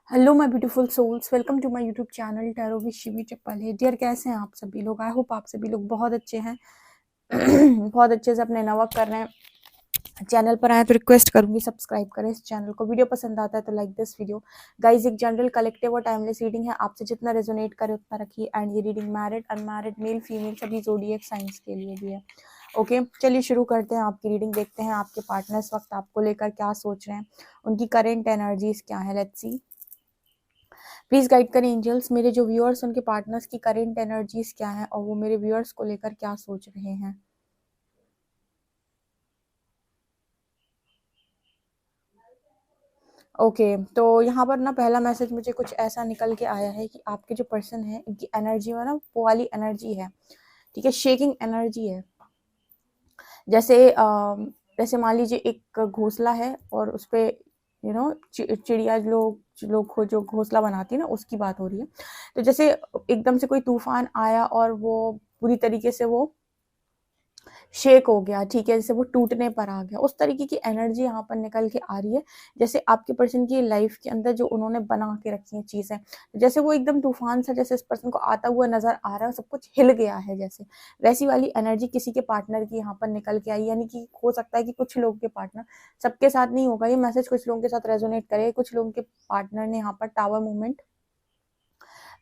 Hello my beautiful souls, welcome to my YouTube channel tarot with Shivi चप्पल है। Dear, कैसे हैं आप सभी लोग? आई होप आप सभी लोग बहुत अच्छे हैं। बहुत अच्छे से अपने नवर्क कर रहे हैं। चैनल पर आए तो रिक्वेस्ट करूंगी सब्सक्राइब करें इस चैनल को। वीडियो पसंद आता है तो लाइक दिस वीडियो। गाइज, एक जनरल कलेक्टिव और टाइमलेस रीडिंग है, आपसे जितना रेजोनेट करे उतना रखिए। एंड ये reading married, unmarried, male female सभी ज़ोडिएक साइंस के लिए भी है। ओके, चलिए शुरू करते हैं आपकी रीडिंग। देखते हैं आपके पार्टनर इस वक्त आपको लेकर क्या सोच रहे हैं, उनकी करेंट एनर्जीज क्या है। Let's see. प्लीज गाइड करें एंजल्स, मेरे जो व्यूअर्स उनके पार्टनर्स की करेंट एनर्जीज क्या है और वो मेरे व्यूअर्स को लेकर क्या सोच रहे हैं। ओके, तो यहाँ पर ना पहला मैसेज मुझे कुछ ऐसा निकल के आया है कि आपके जो पर्सन है इनकी एनर्जी में ना वो वाली एनर्जी है, ठीक है, शेकिंग एनर्जी है। जैसे जैसे मान लीजिए एक घोंसला है और उस पे चिड़िया लोग जो घोंसला बनाती है ना, उसकी बात हो रही है। तो जैसे एकदम से कोई तूफान आया और वो पूरी तरीके से वो शेक हो गया, ठीक है, जैसे वो टूटने पर आ गया, उस तरीके की एनर्जी यहाँ पर निकल के आ रही है। जैसे आपके पर्सन की लाइफ के अंदर जो उन्होंने बना के रखी है चीजें, जैसे वो एकदम तूफान सा जैसे इस पर्सन को आता हुआ नजर आ रहा है, सब कुछ हिल गया है, जैसे वैसी वाली एनर्जी किसी के पार्टनर की यहाँ पर निकल के आई। यानी कि हो सकता है कि कुछ लोगों के पार्टनर, सबके साथ नहीं होगा ये मैसेज, कुछ लोगों के साथ रेजोनेट करे, कुछ लोगों के पार्टनर ने यहाँ पर टावर मूवमेंट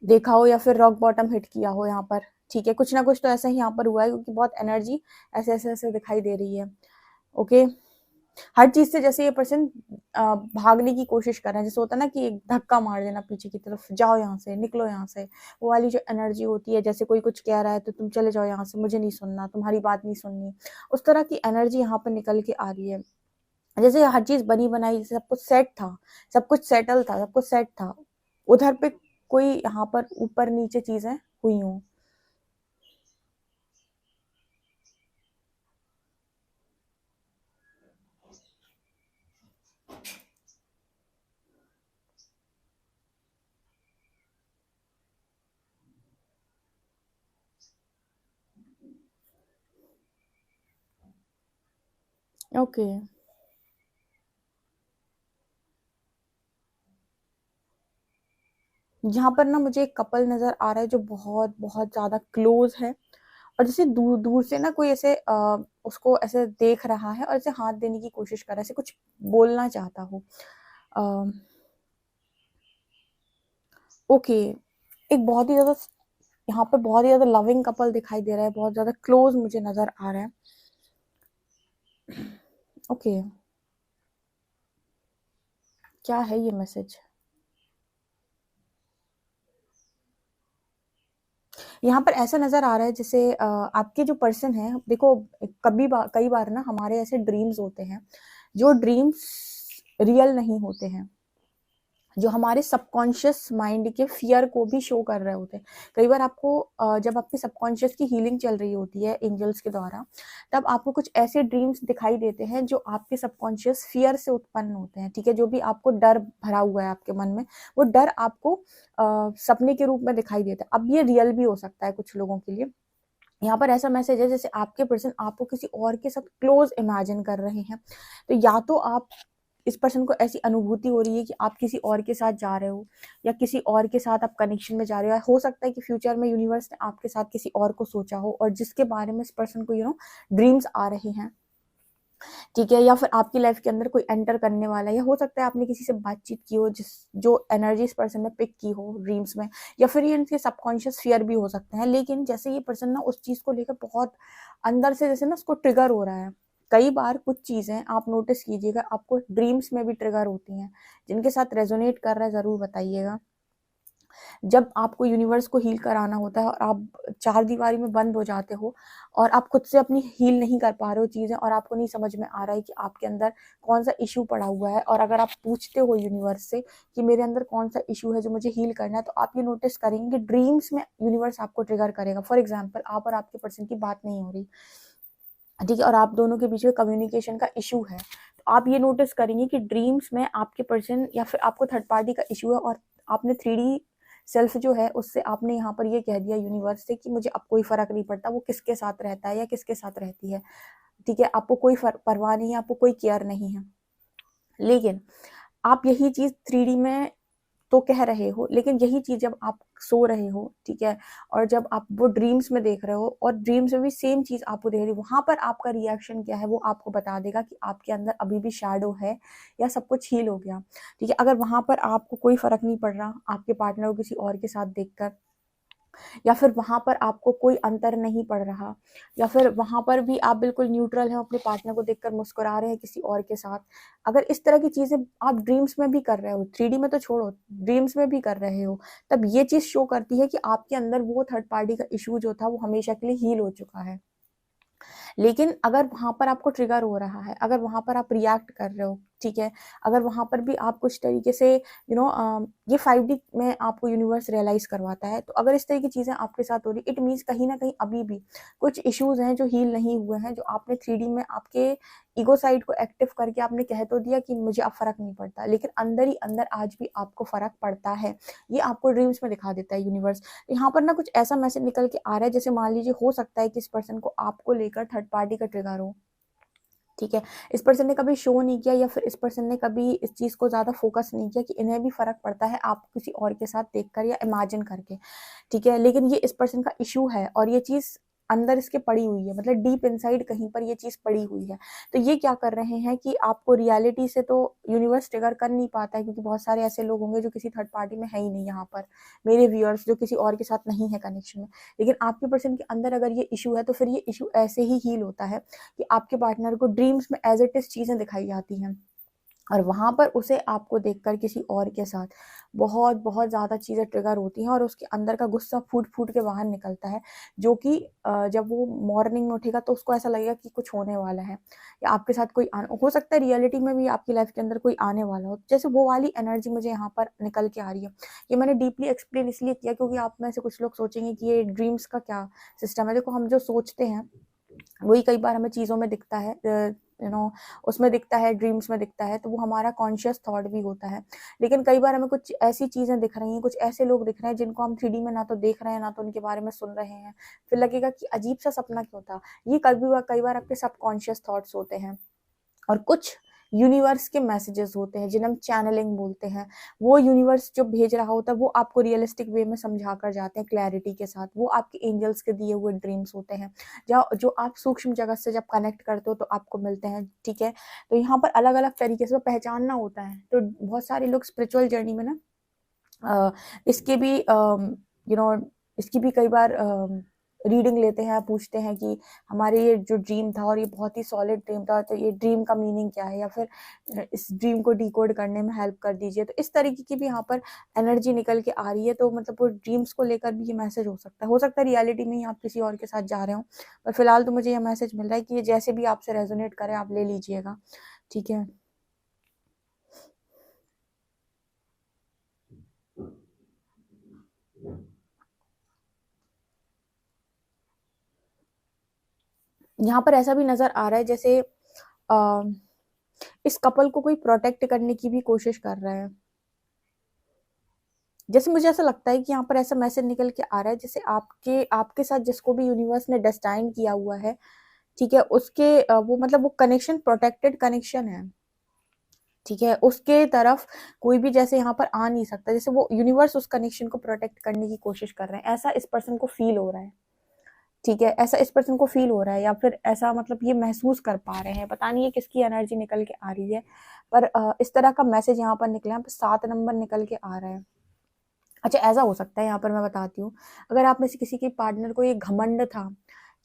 देखा हो या फिर रॉक बॉटम हिट किया हो यहाँ पर, ठीक है, कुछ ना कुछ तो ऐसा ही यहाँ पर हुआ है, क्योंकि बहुत एनर्जी ऐसे ऐसे ऐसे दिखाई दे रही है। ओके, हर चीज से जैसे ये पर्सन भागने की कोशिश कर रहे हैं, जैसे होता है ना कि एक धक्का मार देना पीछे की तरफ, जाओ यहाँ से, निकलो यहाँ से, वो वाली जो एनर्जी होती है, जैसे कोई कुछ कह रहा है तो तुम चले जाओ यहाँ से, मुझे नहीं सुनना, तुम्हारी बात नहीं सुननी, उस तरह की एनर्जी यहाँ पर निकल के आ रही है। जैसे हर चीज बनी बनाई, सब कुछ सेट था, सब कुछ सेटल था, सब कुछ सेट था, उधर पे कोई यहाँ पर ऊपर नीचे चीजें हुई हों। ओके, यहाँ पर ना मुझे एक कपल नजर आ रहा है जो बहुत बहुत ज्यादा क्लोज है, और जैसे दूर दूर से ना कोई ऐसे उसको ऐसे देख रहा है और ऐसे हाथ देने की कोशिश कर रहा है, ऐसे कुछ बोलना चाहता हो। ओके, एक बहुत ही ज्यादा, यहाँ पे बहुत ही ज्यादा लविंग कपल दिखाई दे रहा है, बहुत ज्यादा क्लोज मुझे नजर आ रहा है। ओके, क्या है ये मैसेज? यहाँ पर ऐसा नजर आ रहा है जैसे आपके जो पर्सन है, देखो, कई बार ना हमारे ऐसे ड्रीम्स होते हैं जो ड्रीम्स रियल नहीं होते हैं, जो हमारे सबकॉन्शियस माइंड के फियर को भी शो कर रहे होते हैं। कई बार आपको जब आपके सबकॉन्शियस की हीलिंग चल रही होती है एंजल्स के द्वारा, तब आपको कुछ ऐसे ड्रीम्स दिखाई देते हैं जो आपके सबकॉन्शियस फियर से उत्पन्न होते हैं, ठीक है, जो भी आपको डर भरा हुआ है आपके मन में, वो डर आपको सपने के रूप में दिखाई देता है। अब ये रियल भी हो सकता है कुछ लोगों के लिए। यहाँ पर ऐसा मैसेज है जैसे आपके पर्सन आपको किसी और के साथ क्लोज इमेजिन कर रहे हैं, तो या तो आप, इस पर्सन को ऐसी अनुभूति हो रही है कि आप किसी और के साथ जा रहे हो, या किसी और के साथ आप कनेक्शन में जा रहे हो। हो सकता है कि फ्यूचर में यूनिवर्स ने आपके साथ किसी और को सोचा हो और जिसके बारे में इस पर्सन को ड्रीम्स आ रहे हैं, ठीक है, या फिर आपकी लाइफ के अंदर कोई एंटर करने वाला है, या हो सकता है आपने किसी से बातचीत की हो जिस जो एनर्जी इस पर्सन ने पिक की हो ड्रीम्स में, या फिर ये इनके सबकॉन्शियस फियर भी हो सकते हैं। लेकिन जैसे ये पर्सन ना उस चीज को लेकर बहुत अंदर से जैसे ना उसको ट्रिगर हो रहा है। कई बार कुछ चीजें आप नोटिस कीजिएगा, आपको ड्रीम्स में भी ट्रिगर होती हैं। जिनके साथ रेजोनेट कर रहा है जरूर बताइएगा। जब आपको यूनिवर्स को हील कराना होता है और आप चार दीवारी में बंद हो जाते हो और आप खुद से अपनी हील नहीं कर पा रहे हो चीजें, और आपको नहीं समझ में आ रहा है कि आपके अंदर कौन सा इशू पड़ा हुआ है, और अगर आप पूछते हो यूनिवर्स से कि मेरे अंदर कौन सा इशू है जो मुझे हील करना है, तो आप ये नोटिस करेंगे कि ड्रीम्स में यूनिवर्स आपको ट्रिगर करेगा। फॉर एग्जाम्पल, आप और आपके पर्सन की बात नहीं हो रही, ठीक है, और आप दोनों के बीच में कम्युनिकेशन का इशू है, तो आप ये नोटिस करेंगे कि ड्रीम्स में आपके पर्सन या फिर आपको थर्ड पार्टी का इशू है, और आपने 3D सेल्फ जो है उससे आपने यहाँ पर ये कह दिया यूनिवर्स से कि मुझे अब कोई फर्क नहीं पड़ता वो किसके साथ रहता है या किसके साथ रहती है, ठीक है, आपको कोई परवाह नहीं है, आपको कोई केयर नहीं है। लेकिन आप यही चीज 3D में तो कह रहे हो, लेकिन यही चीज जब आप सो रहे हो, ठीक है, और जब आप वो ड्रीम्स में देख रहे हो और ड्रीम्स में भी सेम चीज आपको देख रही है, वहां पर आपका रिएक्शन क्या है वो आपको बता देगा कि आपके अंदर अभी भी शैडो है या सब कुछ हील हो गया। ठीक है, अगर वहां पर आपको कोई फर्क नहीं पड़ रहा आपके पार्टनर को किसी और के साथ देखकर, या फिर वहां पर आपको कोई अंतर नहीं पड़ रहा, या फिर वहां पर भी आप बिल्कुल न्यूट्रल हैं, अपने पार्टनर को देखकर मुस्कुरा रहे हैं किसी और के साथ, अगर इस तरह की चीजें आप ड्रीम्स में भी कर रहे हो, 3D में तो छोड़ो, ड्रीम्स में भी कर रहे हो, तब ये चीज शो करती है कि आपके अंदर वो थर्ड पार्टी का इशू जो था वो हमेशा के लिए हील हो चुका है। लेकिन अगर वहां पर आपको ट्रिगर हो रहा है, अगर वहां पर आप रिएक्ट कर रहे हो, ठीक है, अगर वहां पर भी आप कुछ तरीके से ये 5D में आपको यूनिवर्स रियलाइज करवाता है, तो अगर इस तरह की चीजें आपके साथ हो रही, इट मीन्स कहीं ना कहीं अभी भी कुछ इश्यूज हैं जो हील नहीं हुए हैं, जो आपने 3D में आपके ईगो साइड को एक्टिव करके आपने कह तो दिया कि मुझे अब फर्क नहीं पड़ता, लेकिन अंदर ही अंदर आज भी आपको फर्क पड़ता है। ये आपको ड्रीम्स में दिखा देता है यूनिवर्स। यहाँ पर ना कुछ ऐसा मैसेज निकल के आ रहा है, जैसे मान लीजिए हो सकता है कि इस पर्सन को आपको लेकर थर्ड पार्टी का ट्रिगर हो, ठीक है, इस पर्सन ने कभी शो नहीं किया, या फिर इस पर्सन ने कभी इस चीज को ज्यादा फोकस नहीं किया कि इन्हें भी फर्क पड़ता है आप किसी और के साथ देखकर या इमेजिन करके, ठीक है, लेकिन ये इस पर्सन का इशू है और ये चीज अंदर इसके पड़ी हुई है, मतलब डीप इनसाइड कहीं पर ये चीज पड़ी हुई है। तो ये क्या कर रहे हैं कि आपको रियलिटी से तो यूनिवर्स ट्रिगर कर नहीं पाता है, क्योंकि बहुत सारे ऐसे लोग होंगे जो किसी थर्ड पार्टी में है ही नहीं, यहाँ पर मेरे व्यूअर्स जो किसी और के साथ नहीं है कनेक्शन में, लेकिन आपके पर्सन के अंदर अगर ये इशू है तो फिर ये इशू ऐसे ही हील होता है कि आपके पार्टनर को ड्रीम्स में एज इट इज चीजें दिखाई जाती हैं, और वहां पर उसे आपको देखकर किसी और के साथ बहुत बहुत ज्यादा चीजें ट्रिगर होती हैं, और उसके अंदर का गुस्सा फूट फूट के बाहर निकलता है, जो कि जब वो मॉर्निंग में उठेगा तो उसको ऐसा लगेगा कि कुछ होने वाला है, या आपके साथ कोई हो सकता है रियलिटी में भी आपकी लाइफ के अंदर कोई आने वाला हो, जैसे वो वाली एनर्जी मुझे यहाँ पर निकल के आ रही है। ये मैंने डीपली एक्सप्लेन इसलिए किया क्योंकि आप में से कुछ लोग सोचेंगे कि ये ड्रीम्स का क्या सिस्टम है। देखो, हम जो सोचते हैं वही कई बार हमें चीजों में दिखता है, उसमें दिखता है, ड्रीम्स में दिखता है, तो वो हमारा कॉन्शियस थॉट भी होता है। लेकिन कई बार हमें कुछ ऐसी चीजें दिख रही हैं, कुछ ऐसे लोग दिख रहे हैं जिनको हम 3D में ना तो देख रहे हैं ना तो उनके बारे में सुन रहे हैं, फिर लगेगा कि अजीब सा सपना क्यों था। ये कई बार आपके सबकॉन्शियस थॉट्स होते हैं, और कुछ यूनिवर्स के मैसेजेस होते हैं जिन्हें हम चैनलिंग बोलते हैं। वो यूनिवर्स जो भेज रहा होता है वो आपको रियलिस्टिक वे में समझा कर जाते हैं क्लैरिटी के साथ, वो आपके एंजल्स के दिए हुए ड्रीम्स होते हैं, जो आप सूक्ष्म जगत से जब कनेक्ट करते हो तो आपको मिलते हैं, ठीक है। तो यहाँ पर अलग अलग तरीके से पहचानना होता है। तो बहुत सारे लोग स्पिरिचुअल जर्नी में ना इसके भी इसकी भी कई बार रीडिंग लेते हैं, पूछते हैं कि हमारे ये जो ड्रीम था और ये बहुत ही सॉलिड ड्रीम था, तो ये ड्रीम का मीनिंग क्या है, या फिर इस ड्रीम को डिकोड करने में हेल्प कर दीजिए। तो इस तरीके की भी यहाँ पर एनर्जी निकल के आ रही है। तो मतलब वो ड्रीम्स को लेकर भी ये मैसेज हो सकता है रियलिटी में ही आप किसी और के साथ जा रहे हो, पर फिलहाल तो मुझे ये मैसेज मिल रहा है कि ये जैसे भी आपसे रेजोनेट करे आप ले लीजिएगा, ठीक है। यहाँ पर ऐसा भी नजर आ रहा है जैसे आ, इस कपल को कोई प्रोटेक्ट करने की भी कोशिश कर रहा है। जैसे मुझे ऐसा लगता है कि यहाँ पर ऐसा मैसेज निकल के आ रहा है जैसे आपके आपके साथ जिसको भी यूनिवर्स ने डेस्टाइन किया हुआ है, ठीक है, उसके वो मतलब वो कनेक्शन प्रोटेक्टेड कनेक्शन है, ठीक है, उसके तरफ कोई भी जैसे यहाँ पर आ नहीं सकता, जैसे वो यूनिवर्स उस कनेक्शन को प्रोटेक्ट करने की कोशिश कर रहे हैं, ऐसा इस पर्सन को फील हो रहा है, ठीक है, ऐसा इस पर्सन को फील हो रहा है, या फिर ऐसा मतलब ये महसूस कर पा रहे हैं, पता नहीं है किसकी एनर्जी निकल के आ रही है, पर इस तरह का मैसेज यहाँ पर निकला है। 7 नंबर निकल के आ रहा है। अच्छा, ऐसा हो सकता है, यहाँ पर मैं बताती हूँ, अगर आप में से किसी के पार्टनर को ये घमंड था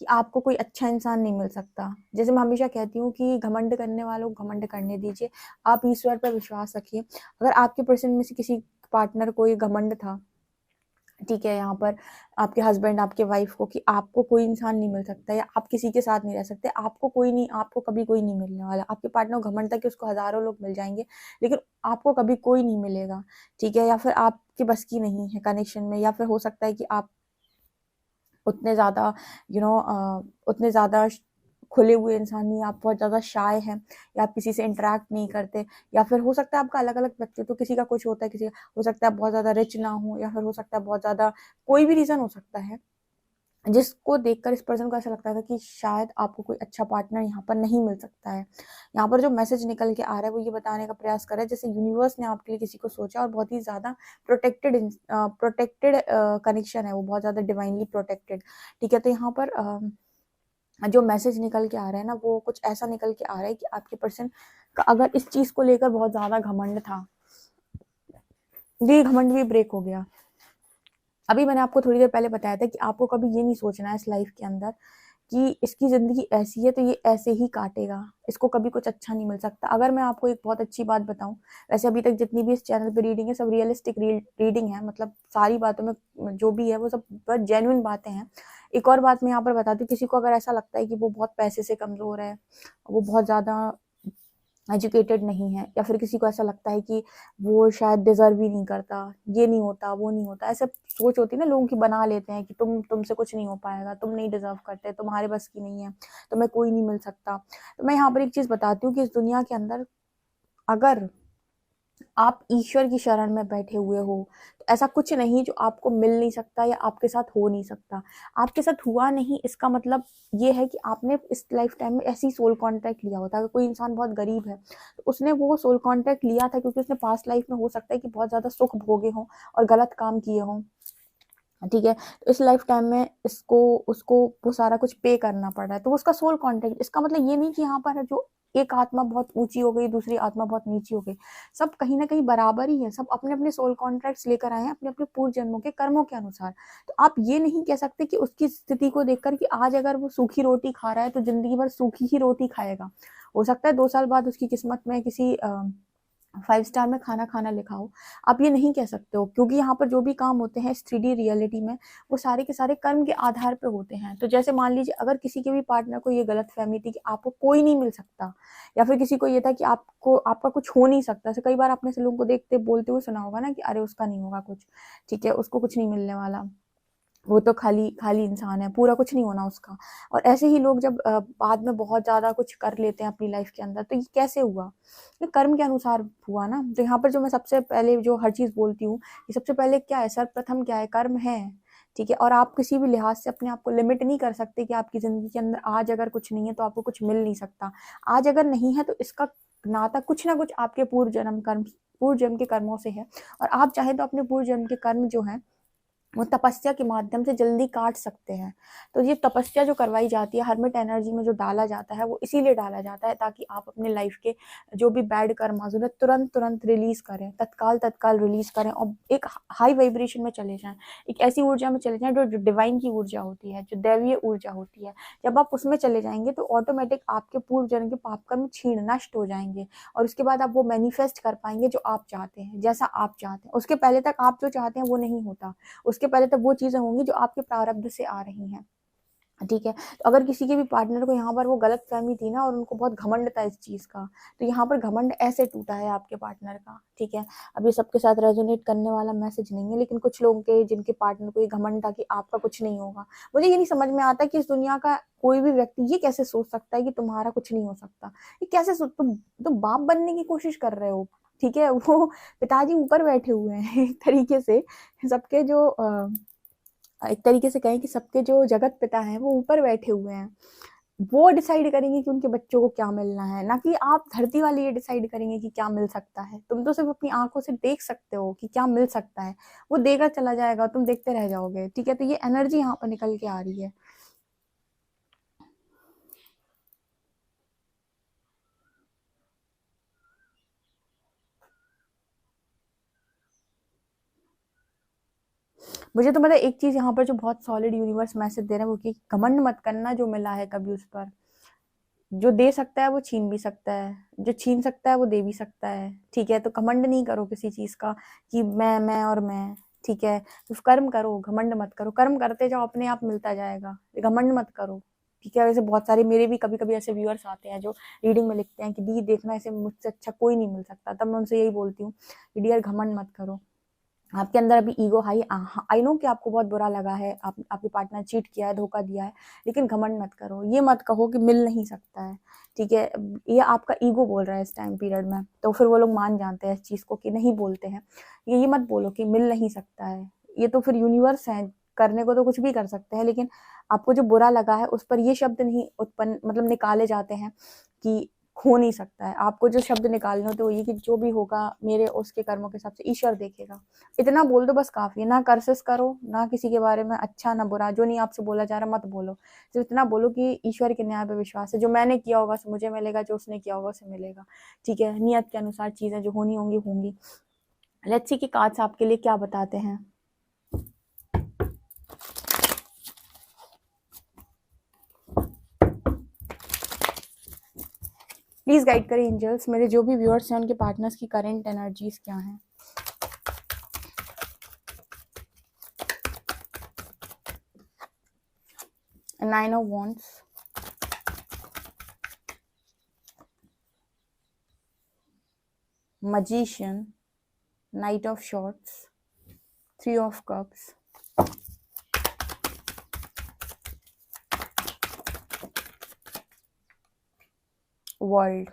कि आपको कोई अच्छा इंसान नहीं मिल सकता, जैसे मैं हमेशा कहती हूँ कि घमंड करने वालों को घमंड करने दीजिए, आप ईश्वर पर विश्वास रखिए। अगर आपके पर्सन में से किसी पार्टनर को ये घमंड था, ठीक है, यहाँ पर आपके हस्बैंड आपके वाइफ को, कि आपको कोई इंसान नहीं मिल सकता या आप किसी के साथ नहीं रह सकते, आपको कोई नहीं, आपको कभी कोई नहीं मिलने वाला, आपके पार्टनर को घमंड था कि उसको हजारों लोग मिल जाएंगे लेकिन आपको कभी कोई नहीं मिलेगा, ठीक है, या फिर आपके बस की नहीं है कनेक्शन में, या फिर हो सकता है कि आप उतने ज्यादा उतने ज्यादा खुले हुए इंसान नहीं, आप बहुत ज्यादा शाय हैं, या आप किसी से इंटरेक्ट नहीं करते, या फिर हो सकता है आपका अलग अलग व्यक्तित्व, तो किसी का कुछ होता है, किसी का हो सकता है बहुत ज्यादा रिच ना हो, या फिर हो सकता है बहुत ज्यादा, कोई भी रीजन हो सकता है, जिसको देखकर इस पर्सन को ऐसा लगता था कि शायद आपको कोई अच्छा पार्टनर यहाँ पर नहीं मिल सकता है। यहाँ पर जो मैसेज निकल के आ रहा है वो ये बताने का प्रयास कर रहा है जैसे यूनिवर्स ने आपके लिए किसी को सोचा और बहुत ही ज़्यादा प्रोटेक्टेड कनेक्शन है, वो बहुत ज़्यादा डिवाइनली प्रोटेक्टेड। ठीक है, तो यहाँ पर जो मैसेज निकल के आ रहा है ना वो कुछ ऐसा निकल के आ रहा है कि आपके पर्सन का अगर इस चीज़ को लेकर बहुत ज़्यादा घमंड था, ये घमंड भी ब्रेक हो गया। अभी मैंने आपको थोड़ी देर पहले बताया था कि आपको कभी ये नहीं सोचना है इस लाइफ के अंदर कि इसकी ज़िंदगी ऐसी है तो ये ऐसे ही काटेगा, इसको कभी कुछ अच्छा नहीं मिल सकता। अगर मैं आपको एक बहुत अच्छी बात बताऊं, वैसे अभी तक जितनी भी इस चैनल पे रीडिंग है सब रियलिस्टिक रीडिंग है, मतलब सारी बातों में जो भी है वो सब बहुत जेन्युइन बातें हैं। एक और बात मैं यहाँ पर बताती हूँ, किसी को अगर ऐसा लगता है कि वो बहुत पैसे से कमज़ोर है, वो बहुत ज़्यादा एजुकेटेड नहीं है, या फिर किसी को ऐसा लगता है कि वो शायद डिजर्व ही नहीं करता, ये नहीं होता वो नहीं होता, ऐसे सोच होती है ना लोगों की, बना लेते हैं कि तुमसे कुछ नहीं हो पाएगा, तुम नहीं डिजर्व करते, तुम्हारे बस की नहीं है, तुम्हें कोई नहीं मिल सकता। तो मैं यहाँ पर एक चीज बताती हूँ कि इस दुनिया के अंदर अगर आप ईश्वर की शरण में बैठे हुए हो तो ऐसा कुछ नहीं जो आपको मिल नहीं सकता या आपके साथ हो नहीं सकता। आपके साथ हुआ नहीं इसका मतलब ये है कि आपने इस लाइफ टाइम में ऐसी सोल कॉन्ट्रैक्ट लिया होता है। अगर कोई इंसान बहुत गरीब है तो उसने वो सोल कॉन्ट्रैक्ट लिया था क्योंकि उसने पास्ट लाइफ में हो सकता है कि बहुत ज्यादा सुख भोगे हों और गलत काम किए हों। ठीक है, तो इस लाइफ टाइम में इसको उसको वो सारा कुछ पे करना पड़ रहा है, तो उसका सोल कॉन्ट्रैक्ट। इसका मतलब ये नहीं कि यहाँ पर जो एक आत्मा बहुत ऊंची हो गई दूसरी आत्मा बहुत नीची हो गई, सब कहीं ना कहीं बराबर ही है, सब अपने अपने सोल कॉन्ट्रैक्ट्स लेकर आए हैं अपने अपने पूर्व जन्मों के कर्मों के अनुसार। तो आप ये नहीं कह सकते कि उसकी स्थिति को देखकर कि आज अगर वो सूखी रोटी खा रहा है तो जिंदगी भर सूखी ही रोटी खाएगा। हो सकता है 2 साल बाद उसकी किस्मत में किसी 5 स्टार में खाना खाना लिखा हो, आप ये नहीं कह सकते हो, क्योंकि यहाँ पर जो भी काम होते हैं इस 3D रियलिटी में वो सारे के सारे कर्म के आधार पे होते हैं। तो जैसे मान लीजिए अगर किसी के भी पार्टनर को ये गलत फहमी थी कि आपको कोई नहीं मिल सकता, या फिर किसी को ये था कि आपको आपका कुछ हो नहीं सकता, ऐसे कई बार आपने से लोगों को देखते बोलते हुए सुना होगा ना कि अरे उसका नहीं होगा कुछ, ठीक है, उसको कुछ नहीं मिलने वाला, वो तो खाली खाली इंसान है, पूरा कुछ नहीं होना उसका। और ऐसे ही लोग जब बाद में बहुत ज्यादा कुछ कर लेते हैं अपनी लाइफ के अंदर, तो ये कैसे हुआ? ये कर्म के अनुसार हुआ ना। तो यहाँ पर जो मैं सबसे पहले जो हर चीज बोलती हूँ कि सबसे पहले क्या है, सर्वप्रथम क्या है, कर्म है। ठीक है, और आप किसी भी लिहाज से अपने आप को लिमिट नहीं कर सकते कि आपकी जिंदगी के अंदर आज अगर कुछ नहीं है तो आपको कुछ मिल नहीं सकता। आज अगर नहीं है तो इसका नाता कुछ ना कुछ आपके पूर्व जन्म के कर्मों से है। और आप चाहे तो अपने पूर्व जन्म के कर्म जो है वो तपस्या के माध्यम से जल्दी काट सकते हैं। तो ये तपस्या जो करवाई जाती है, हर्मिट एनर्जी में जो डाला जाता है, वो इसीलिए डाला जाता है ताकि आप अपने लाइफ के जो भी बैड कर्मास उन्हें तुरंत तुरंत रिलीज करें, तत्काल रिलीज करें और एक हाई वाइब्रेशन में चले जाएं, एक ऐसी ऊर्जा में चले जाएं जो डिवाइन की ऊर्जा होती है, जो दैवीय ऊर्जा होती है। जब आप उसमें चले जाएंगे तो ऑटोमेटिक आपके पूर्व जन्म के पाप कर्म छीण नष्ट हो जाएंगे और उसके बाद आप वो मैनिफेस्ट कर पाएंगे जो आप चाहते हैं, जैसा आप चाहते हैं। उसके पहले तक आप जो चाहते हैं वो नहीं होता, उसके पहले तब वो चीजें होंगी जो आपके प्रारब्ध से आ रही हैं। ठीक है, तो अगर किसी के भी पार्टनर को यहाँ पर वो गलत फहमी थी ना और उनको बहुत घमंड था इस चीज का, तो यहाँ पर घमंड ऐसे टूटा है आपके पार्टनर का। ठीक है, अब ये सबके साथ रेजोनेट करने वाला मैसेज नहीं है, लेकिन कुछ लोगों के जिनके पार्टनर को ये घमंड था कि आपका कुछ नहीं होगा, मुझे ये नहीं समझ में आता कि इस दुनिया का कोई भी व्यक्ति ये कैसे सोच सकता है कि तुम्हारा कुछ नहीं हो सकता। ये कैसे तुम बाप बनने की कोशिश कर रहे हो। ठीक है, वो पिताजी ऊपर बैठे हुए हैं एक तरीके से, सबके जो एक तरीके से कहें कि सबके जो जगत पिता हैं वो ऊपर बैठे हुए हैं। वो डिसाइड करेंगे कि उनके बच्चों को क्या मिलना है, ना कि आप धरती वाले ये डिसाइड करेंगे कि क्या मिल सकता है। तुम तो सिर्फ अपनी आंखों से देख सकते हो कि क्या मिल सकता है, वो देगा चला जाएगा, तुम देखते रह जाओगे। ठीक है, तो ये एनर्जी यहाँ पर निकल के आ रही है। मुझे तो मतलब एक चीज यहाँ पर जो बहुत सॉलिड यूनिवर्स मैसेज दे रहा है वो कि घमंड मत करना जो मिला है कभी उस पर। जो दे सकता है वो छीन भी सकता है, जो छीन सकता है वो दे भी सकता है। ठीक है, तो घमंड नहीं करो किसी चीज का कि मैं और मैं। ठीक है, तो कर्म करो, घमंड मत करो, कर्म करते जाओ, अपने आप मिलता जाएगा, घमंड मत करो। ठीक है, वैसे बहुत सारे मेरे भी कभी कभी ऐसे व्यूअर्स आते हैं जो रीडिंग में लिखते हैं कि दी देखना ऐसे मुझसे अच्छा कोई नहीं मिल सकता, तब मैं उनसे यही बोलती हूँ कि डियर घमंड मत करो। आपके अंदर अभी ईगो हाई, आई नो कि आपको बहुत बुरा लगा है, आपके पार्टनर चीट किया है, धोखा दिया है, लेकिन घमंड मत करो। ये मत कहो कि मिल नहीं सकता है। ठीक है, ये आपका ईगो बोल रहा है इस टाइम पीरियड में, तो फिर वो लोग मान जाते हैं इस चीज को कि नहीं बोलते हैं। ये मत बोलो कि मिल नहीं सकता है, ये तो फिर यूनिवर्स है करने को तो कुछ भी कर सकते हैं, लेकिन आपको जो बुरा लगा है उस पर ये शब्द नहीं उत्पन्न मतलब निकाले जाते हैं कि हो नहीं सकता है। आपको जो शब्द निकालने होते वो ये कि जो भी होगा मेरे उसके कर्मों के हिसाब से ईश्वर देखेगा। इतना बोल दो बस काफी है। ना कर्सेस करो, ना किसी के बारे में अच्छा ना बुरा, जो नहीं आपसे बोला जा रहा मत बोलो। सिर्फ इतना बोलो कि ईश्वर के न्याय पे विश्वास है, जो मैंने किया होगा सो मुझे मिलेगा, जो उसने किया होगा उसे मिलेगा। ठीक है, नियत के अनुसार चीजें जो होनी होंगी होंगी। लेट्स सी कि कार्ड्स आपके लिए क्या बताते हैं। प्लीज गाइड करें एंजल्स, मेरे जो भी व्यूअर्स हैं उनके पार्टनर्स की करंट एनर्जीज क्या हैं। Nine of wands, magician, knight of swords, three of cups, world,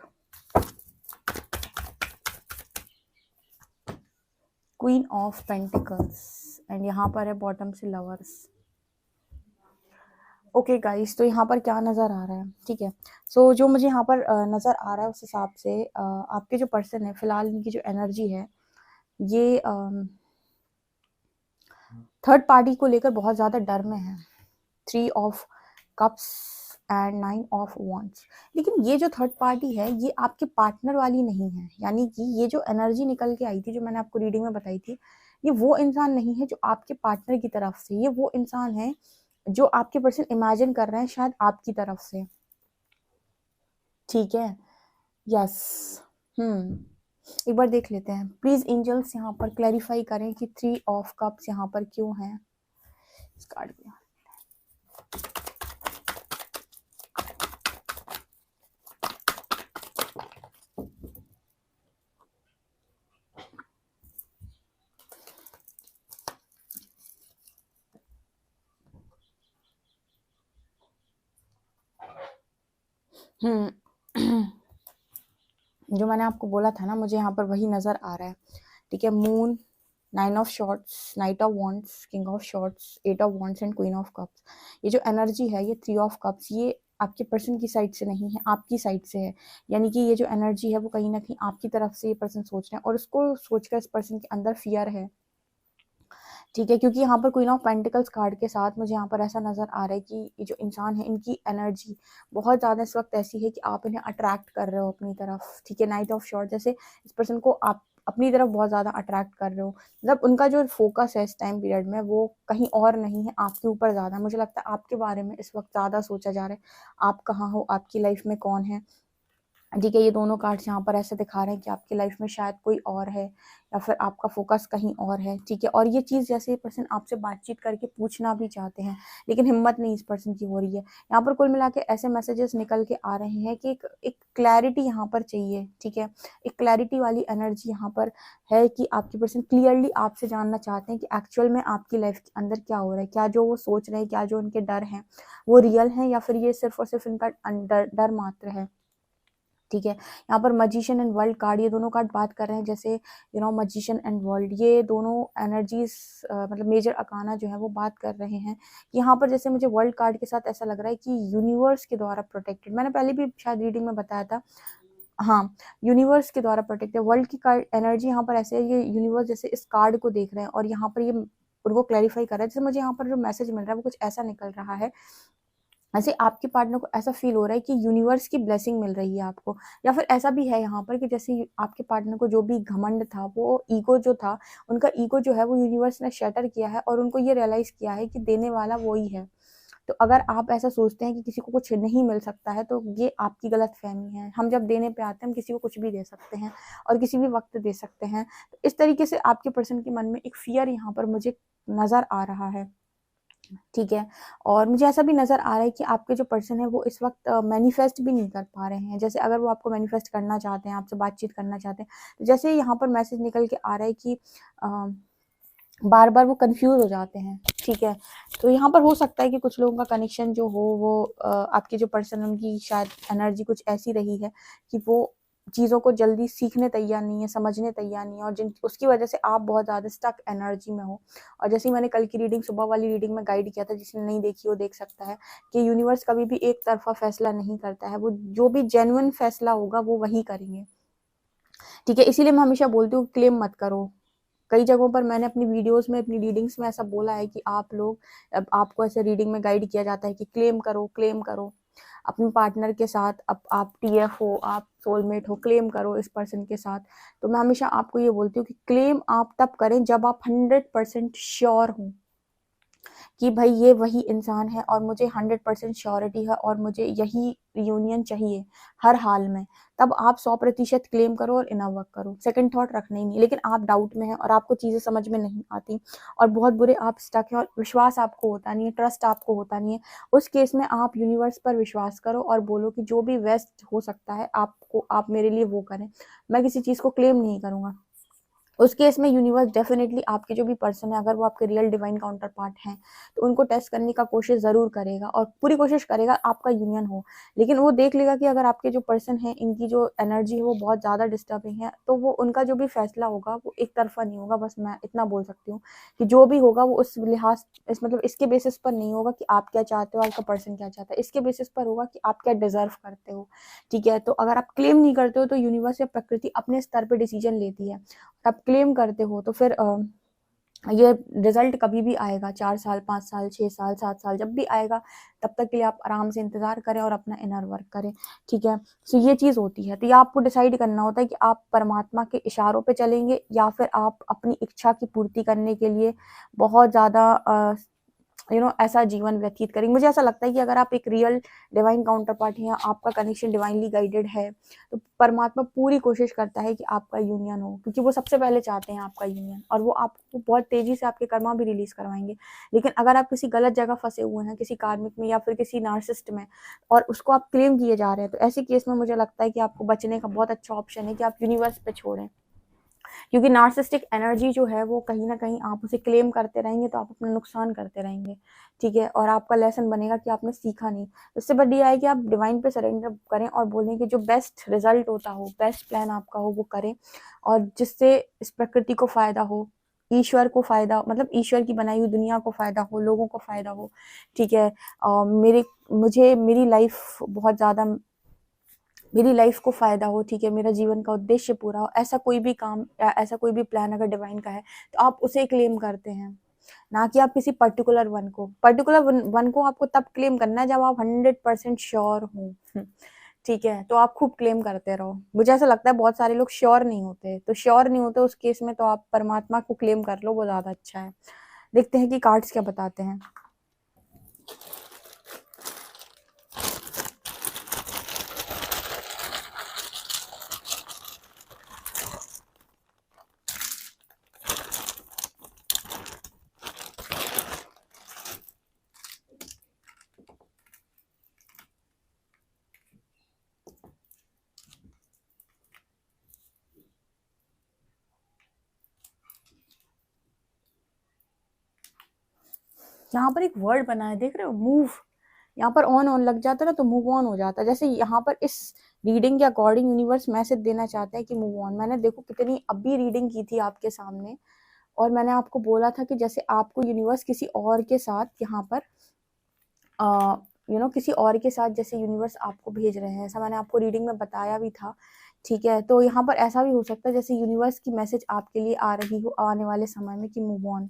queen of pentacles and यहाँ पर है बॉटम से लवर्स। ओके गाइस, तो यहाँ पर क्या नज़र आ रहा है, ठीक है। सो जो मुझे यहाँ पर नज़र आ रहा है उस हिसाब से आपके जो पर्सन है फिलहाल इनकी जो एनर्जी है ये थर्ड पार्टी को लेकर बहुत ज़्यादा डर में है। Three of cups and nine of wands. लेकिन ये जो थर्ड पार्टी है ये आपके पार्टनर वाली नहीं है, यानी कि ये जो एनर्जी निकल के आई थी जो मैंने आपको रीडिंग में बताई थी, ये वो इंसान नहीं है जो आपके पार्टनर की तरफ से, ये वो इंसान है जो आपके पर्सन इमेजिन कर रहे हैं शायद आपकी तरफ से। ठीक है, यस। एक बार देख लेते हैं प्लीज एंजल्स, यहाँ पर क्लैरिफाई करें कि थ्री ऑफ कप्स यहाँ पर क्यों है इस कार्ड पे। जो मैंने आपको बोला था ना, मुझे यहाँ पर वही नजर आ रहा है। ठीक है, moon, nine of swords, knight of wands, king of swords, eight of wands and queen of cups. ये जो एनर्जी है ये थ्री ऑफ कप्स, ये आपके पर्सन की साइड से नहीं है, आपकी साइड से है। यानी कि ये जो एनर्जी है वो कहीं ना कहीं आपकी तरफ से ये पर्सन सोच रहे हैं और उसको सोचकर इस पर्सन के अंदर फियर है। ठीक है, क्योंकि यहाँ पर क्वीन ऑफ पेंटिकल्स कार्ड के साथ मुझे यहाँ पर ऐसा नजर आ रहा है कि ये जो इंसान है इनकी एनर्जी बहुत ज़्यादा इस वक्त ऐसी है कि आप इन्हें अट्रैक्ट कर रहे हो अपनी तरफ। ठीक है, नाइट ऑफ शॉर्ट, जैसे इस पर्सन को आप अपनी तरफ बहुत ज़्यादा अट्रैक्ट कर रहे हो। मतलब उनका जो फोकस है इस टाइम पीरियड में वो कहीं और नहीं है, आपके ऊपर ज़्यादा। मुझे लगता है आपके बारे में इस वक्त ज़्यादा सोचा जा रहा है, आप कहाँ हो, आपकी लाइफ में कौन है। ठीक है, ये दोनों कार्ड्स यहाँ पर ऐसे दिखा रहे हैं कि आपकी लाइफ में शायद कोई और है या फिर आपका फोकस कहीं और है। ठीक है, और ये चीज़ जैसे पर्सन आपसे बातचीत करके पूछना भी चाहते हैं लेकिन हिम्मत नहीं इस पर्सन की हो रही है। यहाँ पर कुल मिला के ऐसे मैसेजेस निकल के आ रहे हैं कि एक क्लैरिटी यहाँ पर चाहिए। ठीक है, एक क्लैरिटी वाली एनर्जी यहाँ पर है कि आपके पर्सन क्लियरली आपसे जानना चाहते हैं कि एक्चुअल में आपकी लाइफ के अंदर क्या हो रहा है, क्या जो वो सोच रहे हैं, क्या जो उनके डर हैं वो रियल हैं या फिर ये सिर्फ और सिर्फ इनका डर मात्र है। ठीक है, यहाँ पर मजिशियन एंड वर्ल्ड कार्ड, ये दोनों कार्ड बात कर रहे हैं जैसे मजिशियन एंड वर्ल्ड, ये दोनों एनर्जीज मतलब मेजर अकाना जो है वो बात कर रहे हैं। यहाँ पर जैसे मुझे वर्ल्ड कार्ड के साथ ऐसा लग रहा है कि यूनिवर्स के द्वारा प्रोटेक्टेड, मैंने पहले भी शायद रीडिंग में बताया था। हाँ, यूनिवर्स के द्वारा प्रोटेक्टेड वर्ल्ड की कार्ड एनर्जी यहाँ पर ऐसे है, ये यूनिवर्स जैसे इस कार्ड को देख रहे हैं और यहाँ पर ये उनको क्लैरिफाई कर रहा है। जैसे मुझे यहाँ पर जो मैसेज मिल रहा है वो कुछ ऐसा निकल रहा है, ऐसे आपके पार्टनर को ऐसा फील हो रहा है कि यूनिवर्स की ब्लेसिंग मिल रही है आपको। या फिर ऐसा भी है यहाँ पर कि जैसे आपके पार्टनर को जो भी घमंड था, वो ईगो जो था, उनका ईगो जो है वो यूनिवर्स ने शटर किया है और उनको ये रियलाइज किया है कि देने वाला वो ही है। तो अगर आप ऐसा सोचते हैं कि किसी को कुछ नहीं मिल सकता है तो ये आपकी गलत फहमी है। हम जब देने पे आते हैं हम किसी को कुछ भी दे सकते हैं और किसी भी वक्त दे सकते हैं। तो इस तरीके से आपके पर्सन के मन में एक फियर यहाँ पर मुझे नजर आ रहा है। ठीक है, और मुझे ऐसा भी नज़र आ रहा है कि आपके जो पर्सन है वो इस वक्त मैनिफेस्ट भी नहीं कर पा रहे हैं। जैसे अगर वो आपको मैनिफेस्ट करना चाहते हैं, आपसे बातचीत करना चाहते हैं, तो जैसे यहाँ पर मैसेज निकल के आ रहा है कि बार बार वो कंफ्यूज हो जाते हैं। ठीक है, तो यहाँ पर हो सकता है कि कुछ लोगों का कनेक्शन जो हो वो आपके जो पर्सन उनकी शायद एनर्जी कुछ ऐसी रही है कि वो चीज़ों को जल्दी सीखने तैयार नहीं है, समझने तैयार नहीं है, और जिन उसकी वजह से आप बहुत ज़्यादा स्टक एनर्जी में हो। और जैसे ही मैंने कल की रीडिंग, सुबह वाली रीडिंग में गाइड किया था, जिसने नहीं देखी वो देख सकता है कि यूनिवर्स कभी भी एक तरफा फैसला नहीं करता है, वो जो भी जेन्युइन फैसला होगा वो वही करेंगे, ठीक है। इसीलिए मैं हमेशा बोलती हूँ क्लेम मत करो। कई जगहों पर मैंने अपनी वीडियोस में, अपनी रीडिंग्स में ऐसा बोला है कि आप लोग, अब आपको ऐसे रीडिंग में गाइड किया जाता है कि क्लेम करो, क्लेम करो अपने पार्टनर के साथ। अब आप टीएफ हो, आप सोलमेट हो, क्लेम करो इस पर्सन के साथ। तो मैं हमेशा आपको ये बोलती हूँ कि क्लेम आप तब करें जब आप 100% श्योर हों कि भाई ये वही इंसान है, और मुझे 100% श्योरिटी है, और मुझे यही यूनियन चाहिए हर हाल में। तब आप 100% क्लेम करो और इनर वर्क करो, सेकंड थॉट रखना ही नहीं। लेकिन आप डाउट में हैं और आपको चीज़ें समझ में नहीं आती, और बहुत बुरे आप स्टक हैं, और विश्वास आपको होता नहीं है, ट्रस्ट आपको होता नहीं है, उस केस में आप यूनिवर्स पर विश्वास करो और बोलो कि जो भी बेस्ट हो सकता है आपको, आप मेरे लिए वो करें। मैं किसी चीज़ को क्लेम नहीं करूँगा। उस केस में यूनिवर्स डेफिनेटली आपके जो भी पर्सन है, अगर वो आपके रियल डिवाइन काउंटर पार्ट हैं, तो उनको टेस्ट करने का कोशिश ज़रूर करेगा, और पूरी कोशिश करेगा आपका यूनियन हो। लेकिन वो देख लेगा कि अगर आपके जो पर्सन है, इनकी जो एनर्जी है वो बहुत ज़्यादा डिस्टर्बिंग है, तो वो उनका जो भी फैसला होगा वो एक तरफा नहीं होगा। बस मैं इतना बोल सकती हूँ कि जो भी होगा वो उस लिहाज, इस मतलब इसके बेसिस पर नहीं होगा कि आप क्या चाहते हो, आपका पर्सन क्या चाहता है, इसके बेसिस पर होगा कि आप क्या डिजर्व करते हो, ठीक है। तो अगर आप क्लेम नहीं करते हो तो यूनिवर्स या प्रकृति अपने स्तर पर डिसीजन लेती है। आप क्लेम करते हो तो फिर ये रिजल्ट कभी भी आएगा, 4 साल, 5 साल, 6 साल, 7 साल, जब भी आएगा तब तक के लिए आप आराम से इंतजार करें और अपना इनर वर्क करें, ठीक है। सो ये चीज़ होती है। तो ये आपको डिसाइड करना होता है कि आप परमात्मा के इशारों पे चलेंगे, या फिर आप अपनी इच्छा की पूर्ति करने के लिए बहुत ज़्यादा ऐसा जीवन व्यतीत करेंगे। मुझे ऐसा लगता है कि अगर आप एक रियल डिवाइन काउंटर पार्ट हैं, आपका कनेक्शन डिवाइनली गाइडेड है, तो परमात्मा पूरी कोशिश करता है कि आपका यूनियन हो, क्योंकि वो सबसे पहले चाहते हैं आपका यूनियन, और वो आपको बहुत तेजी से आपके कर्मा भी रिलीज करवाएंगे। लेकिन अगर आप किसी गलत जगह फंसे हुए हैं, किसी कार्मिक में या फिर किसी नार्सिसिस्ट में, और उसको आप क्लेम किए जा रहे हैं, तो ऐसे केस में मुझे लगता है कि आपको बचने का बहुत अच्छा ऑप्शन है कि आप यूनिवर्स पे छोड़ें। क्योंकि नार्सिसिस्टिक एनर्जी जो है वो कहीं ना कहीं, आप उसे क्लेम करते रहेंगे तो आप अपना नुकसान करते रहेंगे, ठीक है। और आपका लेसन बनेगा कि आपने सीखा नहीं। इससे बढ़िया है कि आप डिवाइन पे सरेंडर करें और बोलें कि जो बेस्ट रिजल्ट होता हो, बेस्ट प्लान आपका हो, वो करें, और जिससे इस प्रकृति को फायदा हो, ईश्वर को फायदा, मतलब ईश्वर की बनाई हुई दुनिया को फायदा हो, लोगों को फायदा हो, ठीक है। मुझे मेरी लाइफ बहुत ज़्यादा, मेरी लाइफ को फायदा हो, ठीक है, मेरा जीवन का उद्देश्य पूरा हो, ऐसा कोई भी काम या ऐसा कोई भी प्लान अगर डिवाइन का है तो आप उसे क्लेम करते हैं, ना कि आप किसी पर्टिकुलर वन को। पर्टिकुलर वन को आपको तब क्लेम करना है जब आप 100% श्योर हो, ठीक है। तो आप खूब क्लेम करते रहो। मुझे ऐसा लगता है बहुत सारे लोग श्योर नहीं होते, तो श्योर नहीं होते उस केस में तो आप परमात्मा को क्लेम कर लो, वो ज्यादा अच्छा है। देखते हैं कि कार्ड्स क्या बताते हैं। यहाँ पर एक वर्ड बना है, देख रहे हो, मूव। यहाँ पर ऑन लग जाता है ना तो मूव ऑन हो जाता है। जैसे यहाँ पर इस रीडिंग के अकॉर्डिंग यूनिवर्स मैसेज देना चाहता है कि मूव ऑन। मैंने देखो कितनी अभी रीडिंग की थी आपके सामने, और मैंने आपको बोला था कि जैसे आपको यूनिवर्स किसी और के साथ यहाँ पर किसी और के साथ जैसे यूनिवर्स आपको भेज रहे हैं, ऐसा मैंने आपको रीडिंग में बताया भी था, ठीक है। तो यहाँ पर ऐसा भी हो सकता है जैसे यूनिवर्स की मैसेज आपके लिए आ रही हो आने वाले समय में कि मूव ऑन,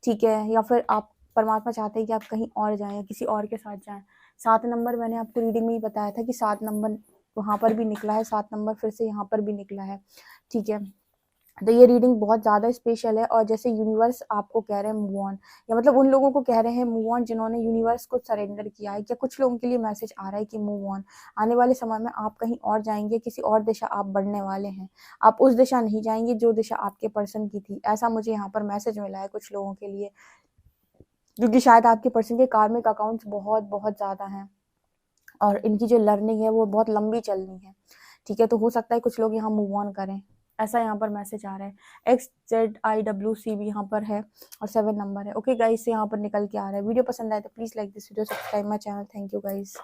ठीक है। या फिर आप, परमात्मा चाहते हैं कि आप कहीं और जाएं, किसी और के साथ जाएं। 7 नंबर मैंने आपको रीडिंग में ही बताया था कि 7 नंबर वहाँ पर भी निकला है, 7 नंबर फिर से यहाँ पर भी निकला है, ठीक है। तो ये रीडिंग बहुत ज़्यादा स्पेशल है, और जैसे यूनिवर्स आपको कह रहे हैं मूव ऑन, या मतलब उन लोगों को कह रहे हैं मूव ऑन जिन्होंने यूनिवर्स को सरेंडर किया है। क्या कुछ लोगों के लिए मैसेज आ रहा है कि मूव ऑन, आने वाले समय में आप कहीं और जाएंगे, किसी और दिशा आप बढ़ने वाले हैं, आप उस दिशा नहीं जाएंगे जो दिशा आपके पर्सन की थी। ऐसा मुझे यहाँ पर मैसेज मिला है कुछ लोगों के लिए, क्योंकि शायद आपके पर्सन के कार्मिक अकाउंट्स बहुत बहुत ज़्यादा हैं, और इनकी जो लर्निंग है वो बहुत लंबी चलनी है, ठीक है। तो हो सकता है कुछ लोग यहाँ मूव ऑन करें, ऐसा यहाँ पर मैसेज आ रहा है। XZIWC भी यहाँ पर है, और 7 नंबर है। ओके गाइस, यहाँ पर निकल के आ रहा है। वीडियो पसंद आए तो please like this video, subscribe my channel. Thank you guys.